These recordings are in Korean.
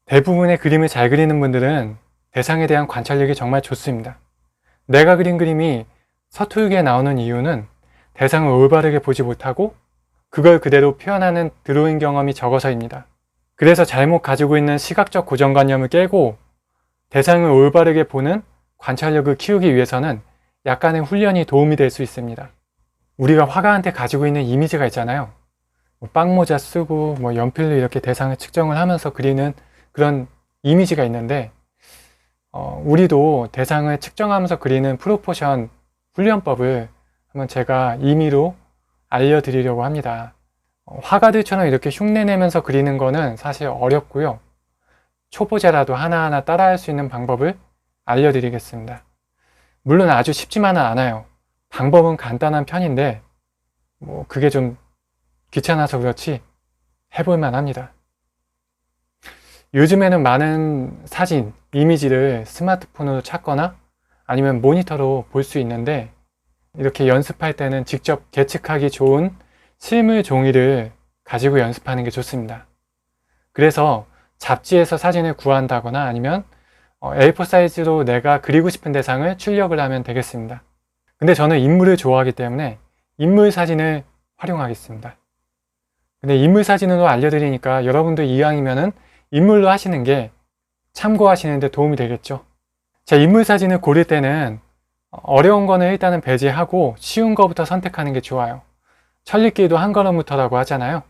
대부분의 그림을 잘 그리는 분들은 대상에 대한 관찰력이 정말 좋습니다. 내가 그린 그림이 서툴게 나오는 이유는 대상을 올바르게 보지 못하고 그걸 그대로 표현하는 드로잉 경험이 적어서입니다. 그래서 잘못 가지고 있는 시각적 고정관념을 깨고 대상을 올바르게 보는 관찰력을 키우기 위해서는 약간의 훈련이 도움이 될 수 있습니다. 우리가 화가한테 가지고 있는 이미지가 있잖아요. 빵모자 쓰고 연필로 이렇게 대상을 측정을 하면서 그리는 그런 이미지가 있는데 우리도 대상을 측정하면서 그리는 프로포션 훈련법을 한번 제가 임의로 알려드리려고 합니다. 화가들처럼 이렇게 흉내내면서 그리는 거는 사실 어렵고요. 초보자라도 하나하나 따라할 수 있는 방법을 알려드리겠습니다. 물론 아주 쉽지만은 않아요. 방법은 간단한 편인데 그게 좀 귀찮아서 그렇지 해볼만 합니다. 요즘에는 많은 사진, 이미지를 스마트폰으로 찾거나 아니면 모니터로 볼 수 있는데 이렇게 연습할 때는 직접 계측하기 좋은 실물 종이를 가지고 연습하는 게 좋습니다. 그래서 잡지에서 사진을 구한다거나 아니면 A4 사이즈로 내가 그리고 싶은 대상을 출력을 하면 되겠습니다. 근데 저는 인물을 좋아하기 때문에 인물 사진을 활용하겠습니다. 근데 인물 사진으로 알려드리니까 여러분도 이왕이면은 인물로 하시는 게 참고하시는 데 도움이 되겠죠. 자, 인물 사진을 고를 때는 어려운 거는 일단은 배제하고 쉬운 거부터 선택하는 게 좋아요. 천리길도 한 걸음부터라고 하잖아요.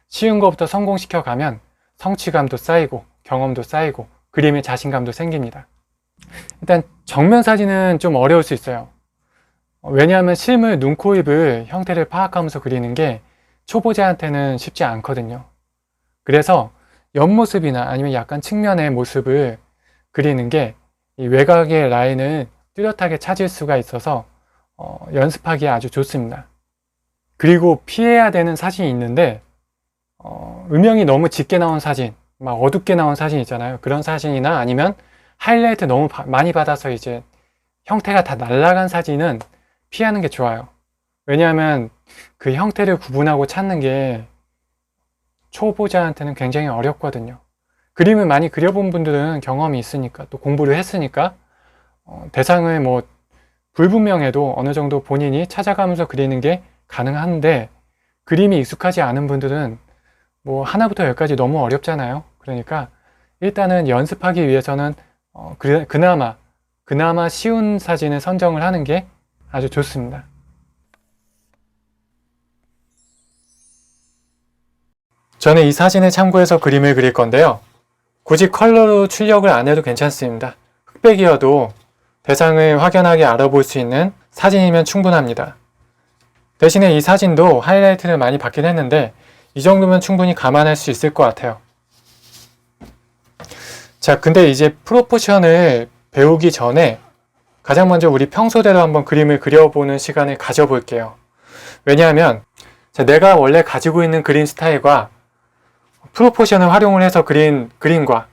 쉬운 거부터 성공시켜 가면 성취감도 쌓이고 경험도 쌓이고 그림에 자신감도 생깁니다. 일단 정면 사진은 좀 어려울 수 있어요. 왜냐하면 실물 눈, 코, 입을 형태를 파악하면서 그리는 게 초보자한테는 쉽지 않거든요. 그래서 옆모습이나 아니면 약간 측면의 모습을 그리는 게 이 외곽의 라인을 뚜렷하게 찾을 수가 있어서 연습하기에 아주 좋습니다. 그리고 피해야 되는 사진이 있는데 음영이 너무 짙게 나온 사진, 막 어둡게 나온 사진 있잖아요. 그런 사진이나 아니면 하이라이트 너무 많이 받아서 이제 형태가 다 날아간 사진은 피하는 게 좋아요. 왜냐하면 그 형태를 구분하고 찾는 게 초보자한테는 굉장히 어렵거든요. 그림을 많이 그려본 분들은 경험이 있으니까 또 공부를 했으니까 대상을 불분명해도 어느 정도 본인이 찾아가면서 그리는 게 가능한데 그림이 익숙하지 않은 분들은 하나부터 열까지 너무 어렵잖아요. 그러니까 일단은 연습하기 위해서는 그나마 쉬운 사진을 선정을 하는 게 아주 좋습니다. 저는 이 사진을 참고해서 그림을 그릴 건데요. 굳이 컬러로 출력을 안 해도 괜찮습니다. 흑백이어도 대상을 확연하게 알아볼 수 있는 사진이면 충분합니다. 대신에 이 사진도 하이라이트를 많이 받긴 했는데 이 정도면 충분히 감안할 수 있을 것 같아요. 자, 근데 이제 프로포션을 배우기 전에 가장 먼저 우리 평소대로 한번 그림을 그려보는 시간을 가져볼게요. 왜냐하면 내가 원래 가지고 있는 그림 스타일과 프로포션을 활용을 해서 그린 그림과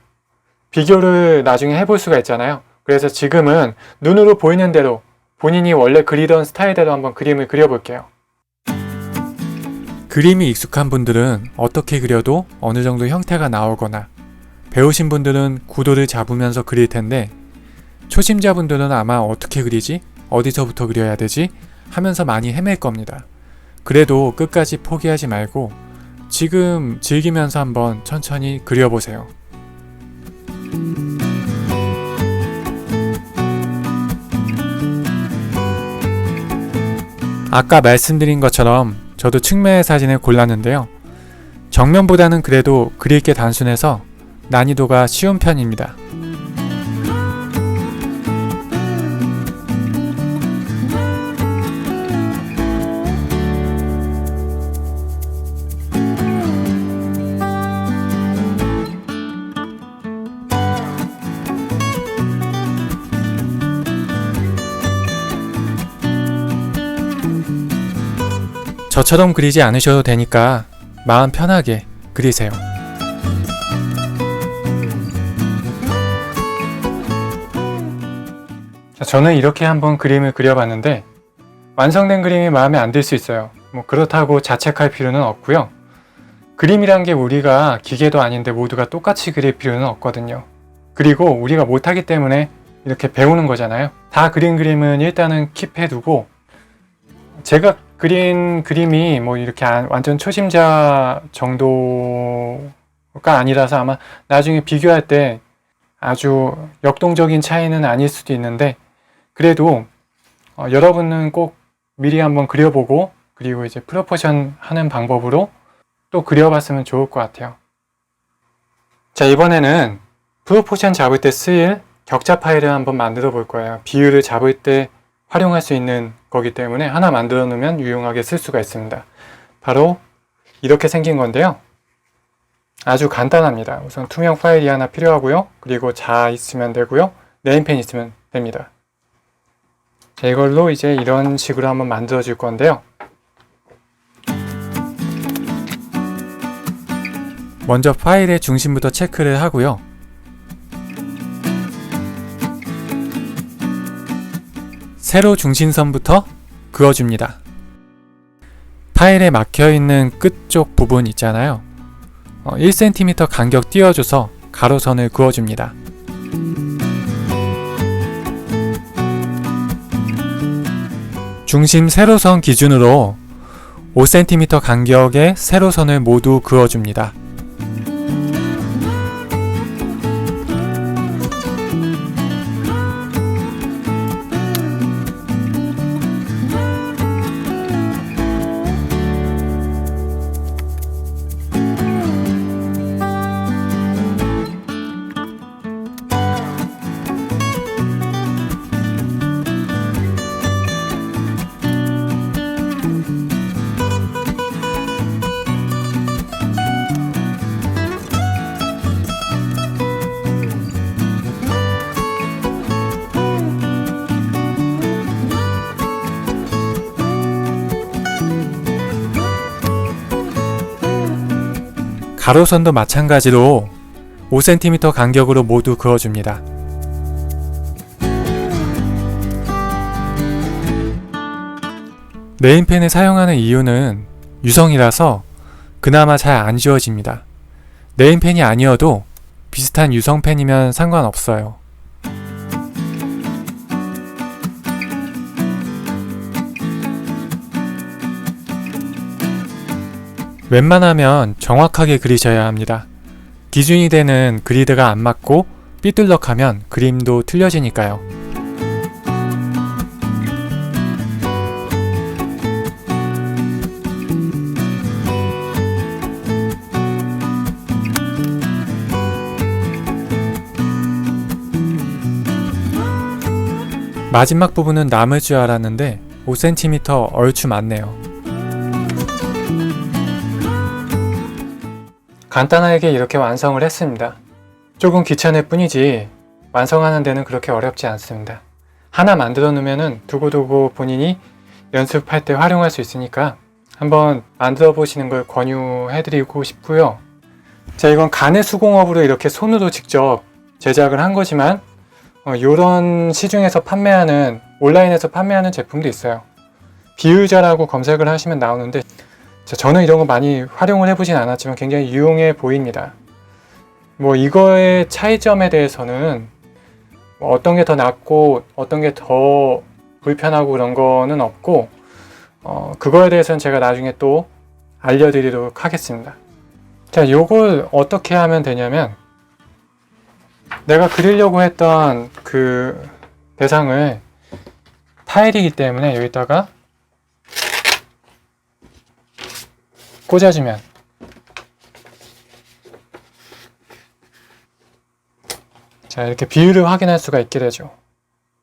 비교를 나중에 해볼 수가 있잖아요. 그래서 지금은 눈으로 보이는 대로 본인이 원래 그리던 스타일대로 한번 그림을 그려볼게요. 그림이 익숙한 분들은 어떻게 그려도 어느 정도 형태가 나오거나 배우신 분들은 구도를 잡으면서 그릴 텐데 초심자분들은 아마 어떻게 그리지? 어디서부터 그려야 되지? 하면서 많이 헤맬 겁니다. 그래도 끝까지 포기하지 말고 지금 즐기면서 한번 천천히 그려보세요. 아까 말씀드린 것처럼 저도 측면의 사진을 골랐는데요. 정면보다는 그래도 그릴 게 단순해서 난이도가 쉬운 편입니다. 저처럼 그리지 않으셔도 되니까 마음 편하게 그리세요. 저는 이렇게 한번 그림을 그려봤는데 완성된 그림이 마음에 안 들 수 있어요. 그렇다고 자책할 필요는 없고요. 그림이란 게 우리가 기계도 아닌데 모두가 똑같이 그릴 필요는 없거든요. 그리고 우리가 못하기 때문에 이렇게 배우는 거잖아요. 다 그린 그림은 일단은 킵해두고, 제가 그린 그림이 뭐 이렇게 완전 초심자 정도가 아니라서 아마 나중에 비교할 때 아주 역동적인 차이는 아닐 수도 있는데, 그래도 여러분은 꼭 미리 한번 그려보고, 그리고 이제 프로포션 하는 방법으로 또 그려봤으면 좋을 것 같아요. 자, 이번에는 프로포션 잡을 때 쓰일 격자 파일을 한번 만들어 볼 거예요. 비율을 잡을 때 활용할 수 있는 거기 때문에 하나 만들어 놓으면 유용하게 쓸 수가 있습니다. 바로 이렇게 생긴 건데요. 아주 간단합니다. 우선 투명 파일이 하나 필요하고요. 그리고 자 있으면 되고요. 네임펜 있으면 됩니다. 자, 이걸로 이제 이런 식으로 한번 만들어 줄 건데요. 먼저 파일의 중심부터 체크를 하고요. 세로 중심선부터 그어줍니다. 파일에 막혀있는 끝쪽 부분 있잖아요. 1cm 간격 띄워줘서 가로선을 그어줍니다. 중심 세로선 기준으로 5cm 간격의 세로선을 모두 그어줍니다. 가로선도 마찬가지로 5cm 간격으로 모두 그어줍니다. 네임펜을 사용하는 이유는 유성이라서 그나마 잘 안 지워집니다. 네임펜이 아니어도 비슷한 유성펜이면 상관없어요. 웬만하면 정확하게 그리셔야 합니다. 기준이 되는 그리드가 안 맞고 삐뚤럭하면 그림도 틀려지니까요. 마지막 부분은 남을 줄 알았는데 5cm 얼추 맞네요. 간단하게 이렇게 완성을 했습니다. 조금 귀찮을 뿐이지 완성하는 데는 그렇게 어렵지 않습니다. 하나 만들어 놓으면 두고두고 본인이 연습할 때 활용할 수 있으니까 한번 만들어 보시는 걸 권유해 드리고 싶고요. 자, 이건 가내 수공업으로 이렇게 손으로 직접 제작을 한 거지만 이런 시중에서 판매하는, 온라인에서 판매하는 제품도 있어요. 비유자라고 검색을 하시면 나오는데, 저는 이런 거 많이 활용을 해보진 않았지만 굉장히 유용해 보입니다. 뭐 이거의 차이점에 대해서는 어떤 게 더 낫고 어떤 게 더 불편하고 그런 거는 없고, 그거에 대해서는 제가 나중에 또 알려드리도록 하겠습니다. 자, 요걸 어떻게 하면 되냐면, 내가 그리려고 했던 그 대상을 타일이기 때문에 여기다가 꽂아주면 자, 이렇게 비율을 확인할 수가 있게 되죠.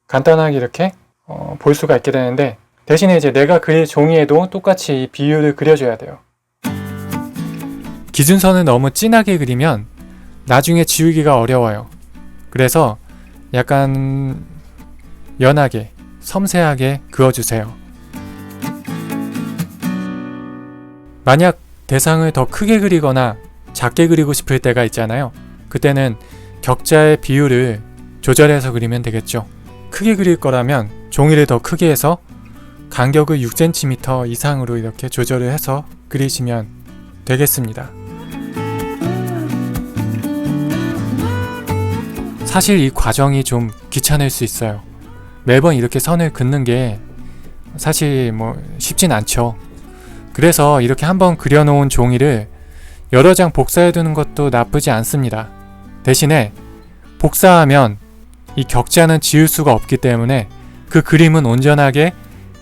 간단하게 이렇게 볼 수가 있게 되는데, 대신에 이제 내가 그릴 종이에도 똑같이 이 비율을 그려줘야 돼요. 기준선을 너무 진하게 그리면 나중에 지우기가 어려워요. 그래서 약간 연하게, 섬세하게 그어주세요. 만약 대상을 더 크게 그리거나 작게 그리고 싶을 때가 있잖아요. 그때는 격자의 비율을 조절해서 그리면 되겠죠. 크게 그릴 거라면 종이를 더 크게 해서 간격을 6cm 이상으로 이렇게 조절을 해서 그리시면 되겠습니다. 사실 이 과정이 좀 귀찮을 수 있어요. 매번 이렇게 선을 긋는 게 사실 쉽진 않죠. 그래서 이렇게 한번 그려놓은 종이를 여러 장 복사해두는 것도 나쁘지 않습니다. 대신에 복사하면 이 격자는 지울 수가 없기 때문에 그 그림은 온전하게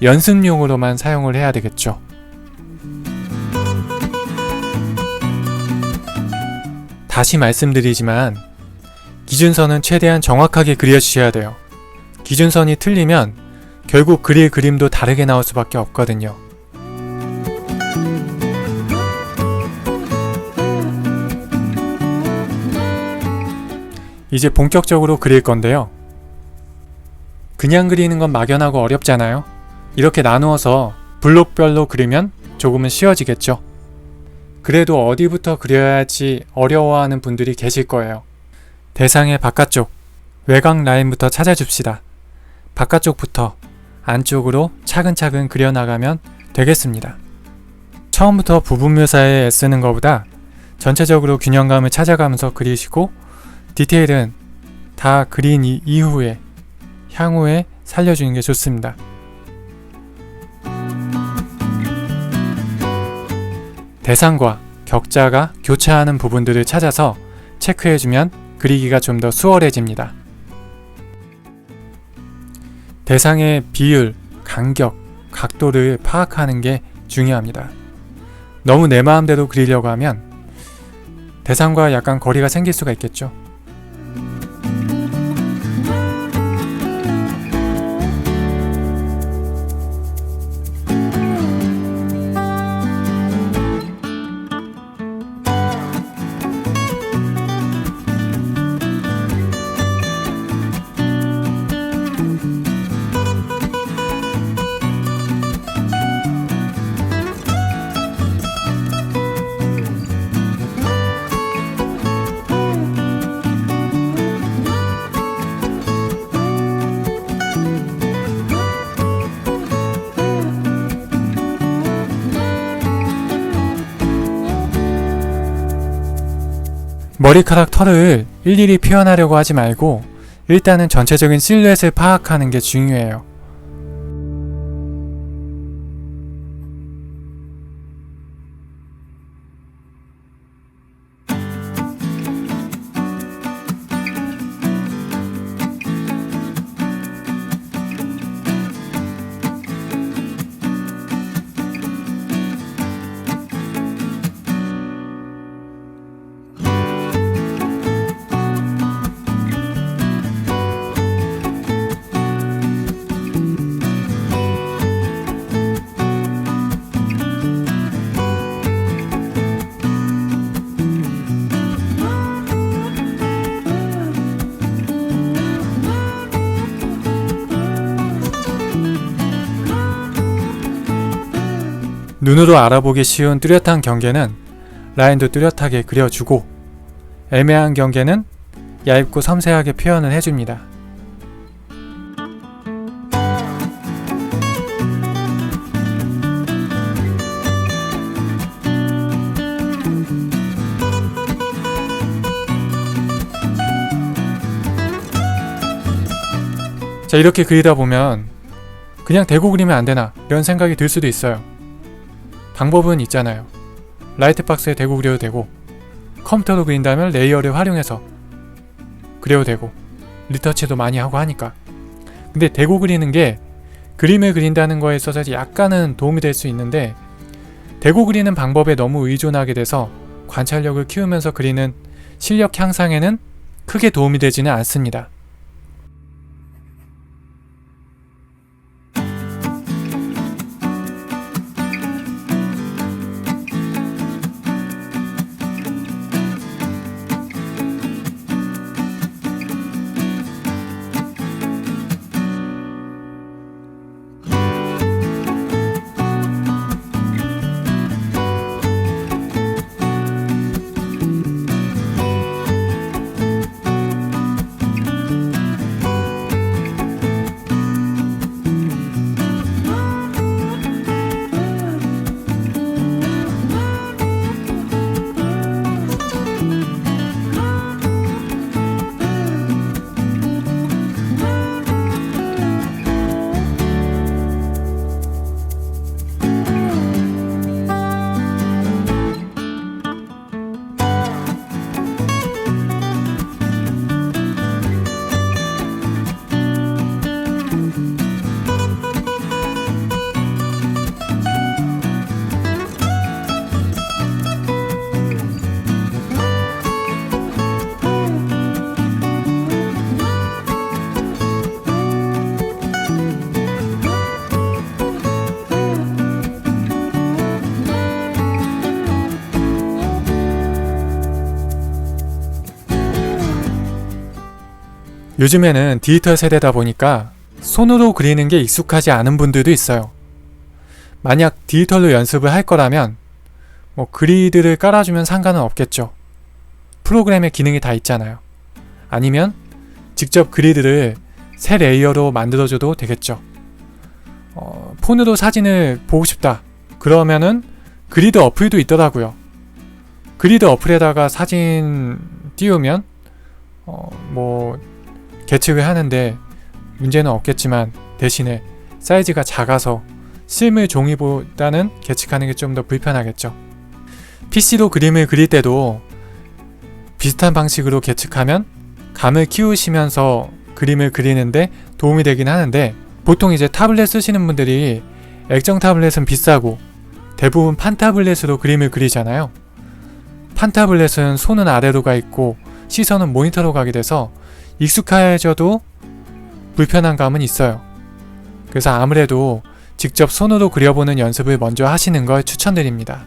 연습용으로만 사용을 해야 되겠죠. 다시 말씀드리지만 기준선은 최대한 정확하게 그려주셔야 돼요. 기준선이 틀리면 결국 그릴 그림도 다르게 나올 수밖에 없거든요. 이제 본격적으로 그릴 건데요. 그냥 그리는 건 막연하고 어렵잖아요. 이렇게 나누어서 블록별로 그리면 조금은 쉬워지겠죠. 그래도 어디부터 그려야 할지 어려워하는 분들이 계실 거예요. 대상의 바깥쪽, 외곽 라인부터 찾아줍시다. 바깥쪽부터 안쪽으로 차근차근 그려나가면 되겠습니다. 처음부터 부분 묘사에 애쓰는 것보다 전체적으로 균형감을 찾아가면서 그리시고 디테일은 다 그린 이후에 향후에 살려주는 게 좋습니다. 대상과 격자가 교차하는 부분들을 찾아서 체크해주면 그리기가 좀 더 수월해집니다. 대상의 비율, 간격, 각도를 파악하는 게 중요합니다. 너무 내 마음대로 그리려고 하면 대상과 약간 거리가 생길 수가 있겠죠. 머리카락 털을 일일이 표현하려고 하지 말고 일단은 전체적인 실루엣을 파악하는 게 중요해요. 눈으로 알아보기 쉬운 뚜렷한 경계는 라인도 뚜렷하게 그려주고 애매한 경계는 얇고 섬세하게 표현을 해줍니다. 자, 이렇게 그리다 보면 그냥 대고 그리면 안 되나 이런 생각이 들 수도 있어요. 방법은 있잖아요. 라이트 박스에 대고 그려도 되고, 컴퓨터로 그린다면 레이어를 활용해서 그려도 되고, 리터치도 많이 하고 하니까. 근데 대고 그리는 게 그림을 그린다는 거에 있어서 약간은 도움이 될 수 있는데, 대고 그리는 방법에 너무 의존하게 돼서 관찰력을 키우면서 그리는 실력 향상에는 크게 도움이 되지는 않습니다. 요즘에는 디지털 세대다 보니까 손으로 그리는 게 익숙하지 않은 분들도 있어요. 만약 디지털로 연습을 할 거라면 그리드를 깔아주면 상관은 없겠죠. 프로그램에 기능이 다 있잖아요. 아니면 직접 그리드를 새 레이어로 만들어줘도 되겠죠. 폰으로 사진을 보고 싶다. 그러면은 그리드 어플도 있더라고요. 그리드 어플에다가 사진 띄우면 계측을 하는데 문제는 없겠지만 대신에 사이즈가 작아서 실물 종이보다는 계측하는 게 좀 더 불편하겠죠. PC로 그림을 그릴 때도 비슷한 방식으로 계측하면 감을 키우시면서 그림을 그리는데 도움이 되긴 하는데, 보통 이제 타블렛 쓰시는 분들이 액정 타블렛은 비싸고 대부분 판 타블렛으로 그림을 그리잖아요. 판 타블렛은 손은 아래로 가 있고 시선은 모니터로 가게 돼서 익숙해져도 불편한 감은 있어요. 그래서 아무래도 직접 손으로 그려보는 연습을 먼저 하시는 걸 추천드립니다.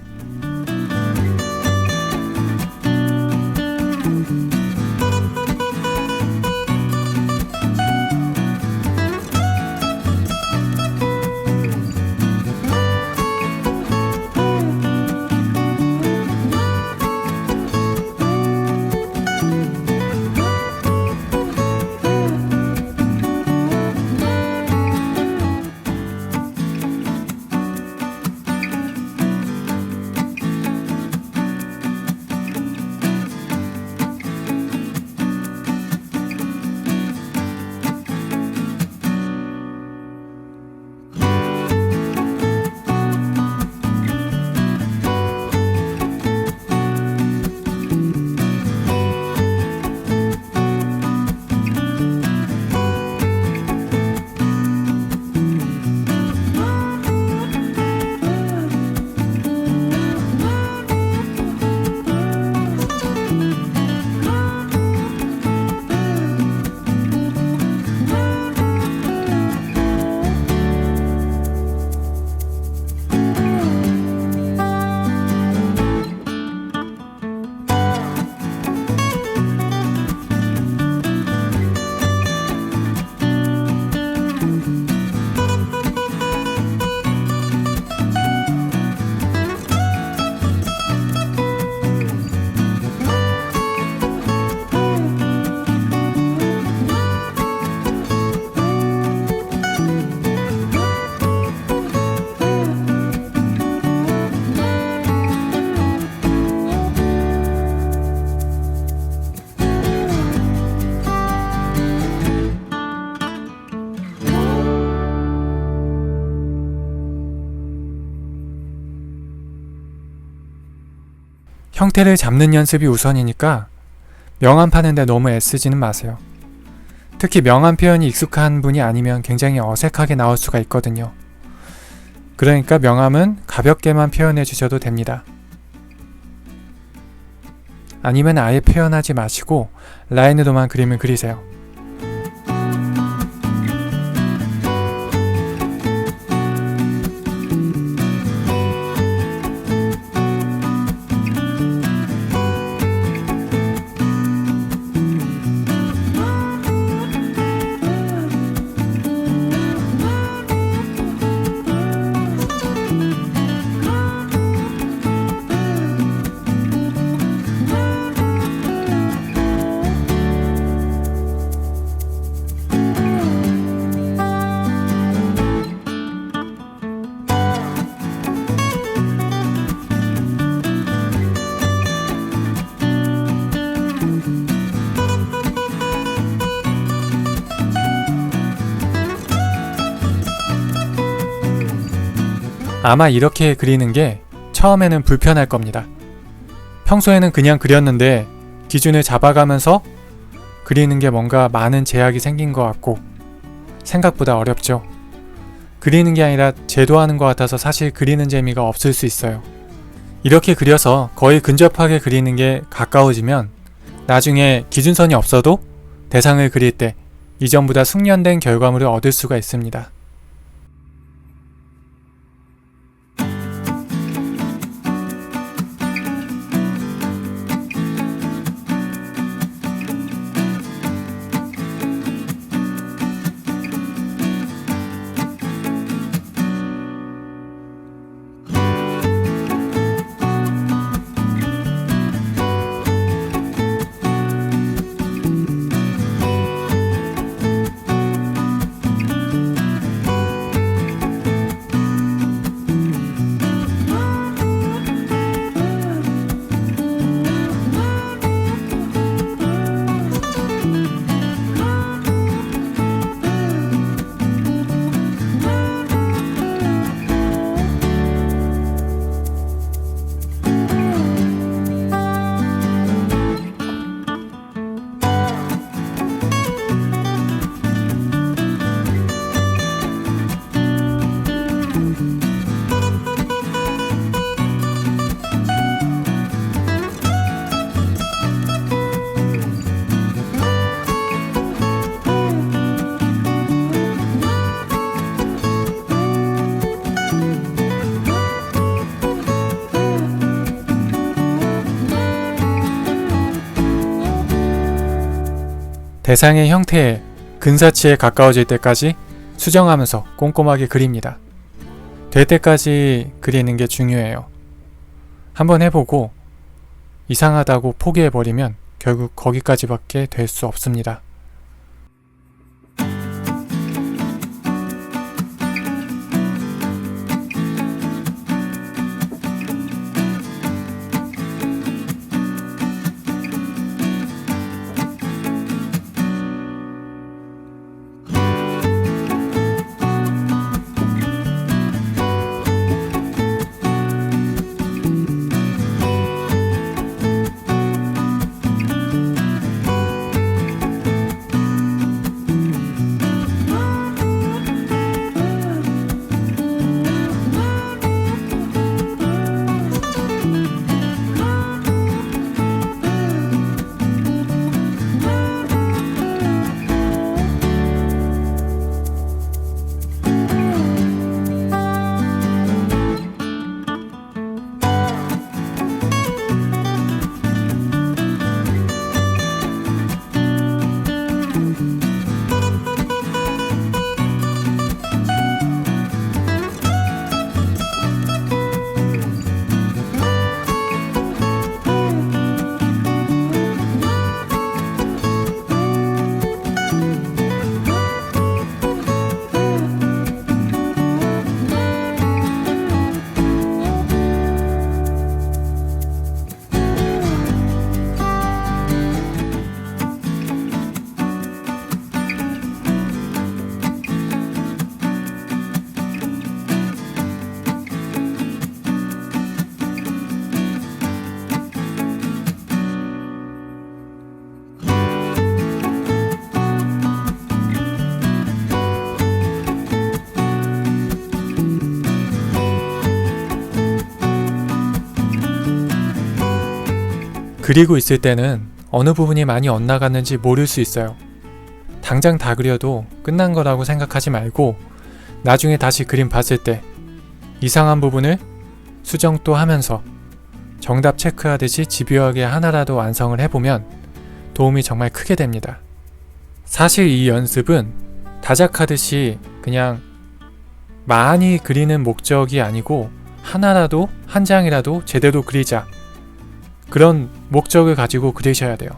형태를 잡는 연습이 우선이니까 명암 파는데 너무 애쓰지는 마세요. 특히 명암 표현이 익숙한 분이 아니면 굉장히 어색하게 나올 수가 있거든요. 그러니까 명암은 가볍게만 표현해 주셔도 됩니다. 아니면 아예 표현하지 마시고 라인으로만 그림을 그리세요. 아마 이렇게 그리는 게 처음에는 불편할 겁니다. 평소에는 그냥 그렸는데 기준을 잡아가면서 그리는 게 뭔가 많은 제약이 생긴 것 같고 생각보다 어렵죠. 그리는 게 아니라 제도하는 것 같아서 사실 그리는 재미가 없을 수 있어요. 이렇게 그려서 거의 근접하게 그리는 게 가까워지면 나중에 기준선이 없어도 대상을 그릴 때 이전보다 숙련된 결과물을 얻을 수가 있습니다. 대상의 형태에 근사치에 가까워질 때까지 수정하면서 꼼꼼하게 그립니다. 될 때까지 그리는 게 중요해요. 한번 해보고 이상하다고 포기해버리면 결국 거기까지밖에 될 수 없습니다. 그리고 있을 때는 어느 부분이 많이 엇나갔는지 모를 수 있어요. 당장 다 그려도 끝난 거라고 생각하지 말고 나중에 다시 그림 봤을 때 이상한 부분을 수정 또 하면서 정답 체크하듯이 집요하게 하나라도 완성을 해보면 도움이 정말 크게 됩니다. 사실 이 연습은 다작하듯이 그냥 많이 그리는 목적이 아니고 하나라도 한 장이라도 제대로 그리자, 그런 목적을 가지고 그리셔야 돼요.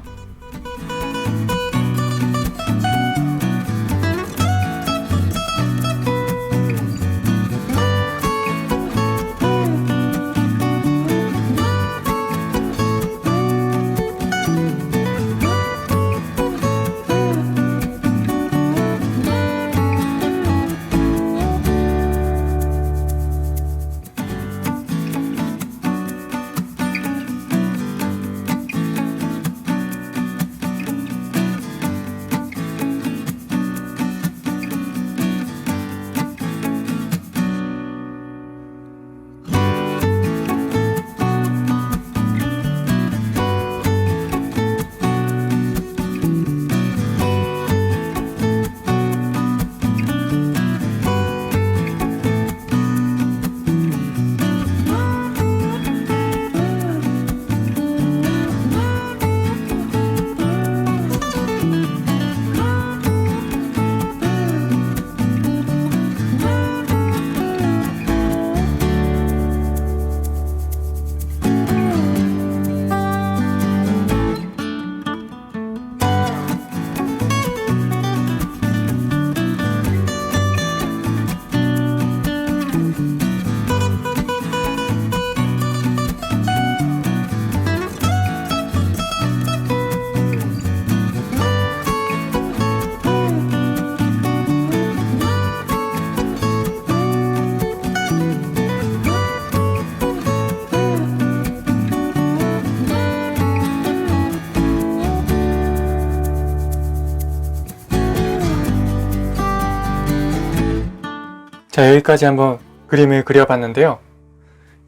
자, 여기까지 한번 그림을 그려봤는데요.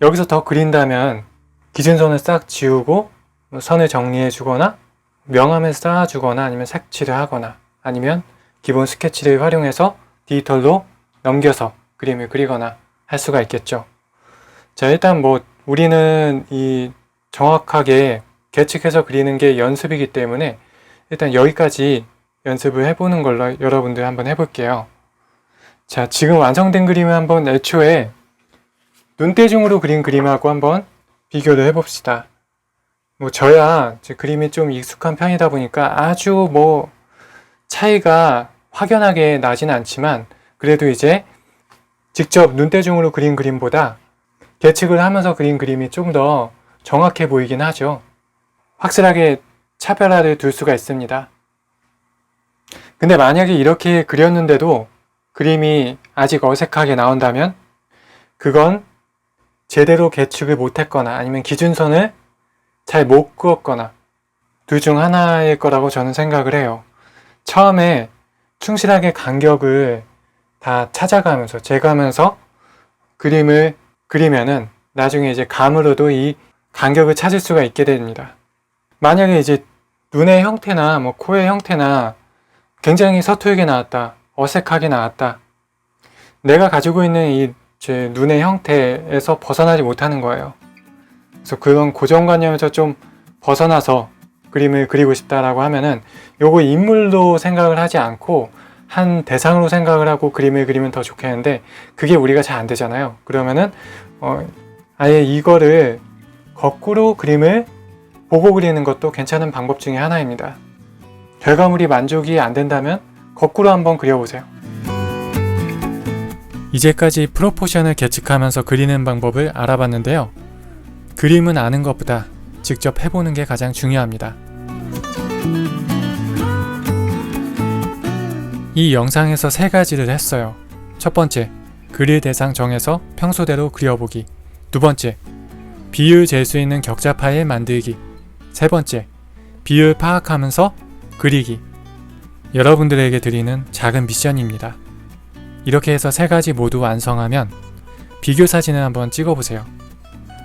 여기서 더 그린다면 기준선을 싹 지우고 선을 정리해 주거나 명암을 쌓아 주거나 아니면 색칠을 하거나 아니면 기본 스케치를 활용해서 디지털로 넘겨서 그림을 그리거나 할 수가 있겠죠. 자, 일단 우리는 이 정확하게 계측해서 그리는 게 연습이기 때문에 일단 여기까지 연습을 해보는 걸로 여러분들 한번 해볼게요. 자, 지금 완성된 그림을 한번 애초에 눈대중으로 그린 그림하고 한번 비교를 해봅시다. 뭐 저야 그림이 좀 익숙한 편이다 보니까 아주 뭐 차이가 확연하게 나진 않지만 그래도 이제 직접 눈대중으로 그린 그림보다 계측을 하면서 그린 그림이 좀 더 정확해 보이긴 하죠. 확실하게 차별화를 둘 수가 있습니다. 근데 만약에 이렇게 그렸는데도 그림이 아직 어색하게 나온다면 그건 제대로 계측을 못했거나 아니면 기준선을 잘 못 그었거나 둘 중 하나일 거라고 저는 생각을 해요. 처음에 충실하게 간격을 다 찾아가면서 재가면서 그림을 그리면은 나중에 이제 감으로도 이 간격을 찾을 수가 있게 됩니다. 만약에 이제 눈의 형태나 뭐 코의 형태나 굉장히 서툴게 나왔다, 어색하게 나왔다. 내가 가지고 있는 이 제 눈의 형태에서 벗어나지 못하는 거예요. 그래서 그런 고정관념에서 좀 벗어나서 그림을 그리고 싶다라고 하면은 요거 인물로 생각을 하지 않고 한 대상으로 생각을 하고 그림을 그리면 더 좋겠는데 그게 우리가 잘 안 되잖아요. 그러면은 아예 이거를 거꾸로 그림을 보고 그리는 것도 괜찮은 방법 중에 하나입니다. 결과물이 만족이 안 된다면 거꾸로 한번 그려보세요. 이제까지 프로포션을 계측하면서 그리는 방법을 알아봤는데요. 그림은 아는 것보다 직접 해보는 게 가장 중요합니다. 이 영상에서 3가지를 했어요. 첫 번째, 그릴 대상 정해서 평소대로 그려보기. 두 번째, 비율 잴 수 있는 격자 파일 만들기. 세 번째, 비율 파악하면서 그리기. 여러분들에게 드리는 작은 미션입니다. 이렇게 해서 3가지 모두 완성하면 비교 사진을 한번 찍어보세요.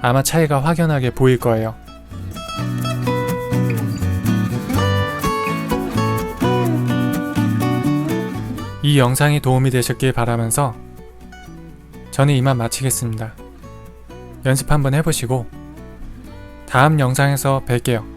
아마 차이가 확연하게 보일 거예요. 이 영상이 도움이 되셨길 바라면서 저는 이만 마치겠습니다. 연습 한번 해보시고 다음 영상에서 뵐게요.